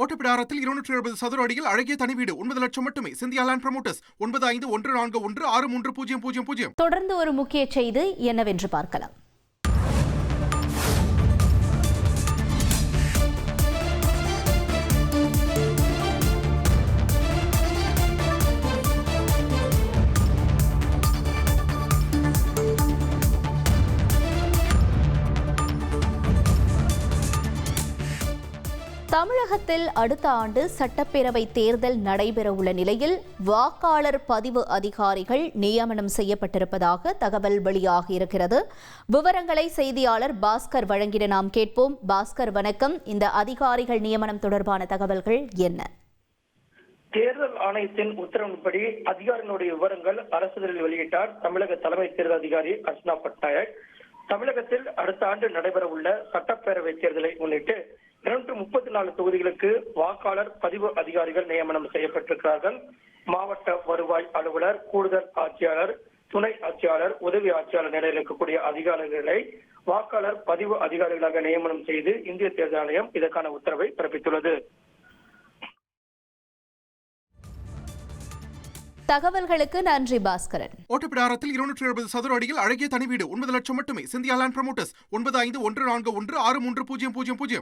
ஓட்டப்பிடாரத்தில் 270 சதுர அடியில் அழகிய தனி வீடு 9 லட்சம் மட்டுமே. Scindia land promoters 9514163000. தொடர்ந்து ஒரு முக்கிய செய்தி என்னவென்று பார்க்கலாம். தமிழகத்தில் அடுத்த ஆண்டு சட்டப்பேரவை தேர்தல் நடைபெறவுள்ள நிலையில் வாக்காளர் பதிவு அதிகாரிகள் நியமனம் செய்யப்பட்டிருப்பதாக தகவல் வெளியாகியிருக்கிறது. விவரங்களை செய்தியாளர் பாஸ்கர் வழங்கிட நாம் கேட்போம். பாஸ்கர், வணக்கம். இந்த அதிகாரிகள் நியமனம் தொடர்பான தகவல்கள் என்ன? தேர்தல் ஆணையத்தின் உத்தரவின்படி அதிகாரிகளுடைய விவரங்கள் அரசிதழில் வெளியிட்டார் தமிழக தலைமை தேர்தல் அதிகாரி அர்ச்சனா பட்நாயக். தமிழகத்தில் அடுத்த ஆண்டு நடைபெறவுள்ள சட்டப்பேரவை தேர்தலை முன்னிட்டு 234 தொகுதிகளுக்கு வாக்காளர் பதிவு அதிகாரிகள் நியமனம் செய்யப்பட்டிருக்கிறார்கள். மாவட்ட வருவாய் அலுவலர், கூடுதல் ஆட்சியாளர், துணை ஆட்சியாளர், உதவி ஆட்சியாளர் நிலையில் இருக்கக்கூடிய அதிகாரிகளை வாக்காளர் பதிவு அதிகாரிகளாக நியமனம் செய்து இந்திய தேர்தல் ஆணையம் இதற்கான உத்தரவை பிறப்பித்துள்ளது. தகவல்களுக்கு நன்றி பாஸ்கரன். ஓட்டப்பிடாரத்தில் 270 சதுர அடியில் அழகிய தனி வீடு 9 லட்சம் மட்டுமே. Scindia land promoters 9514163000.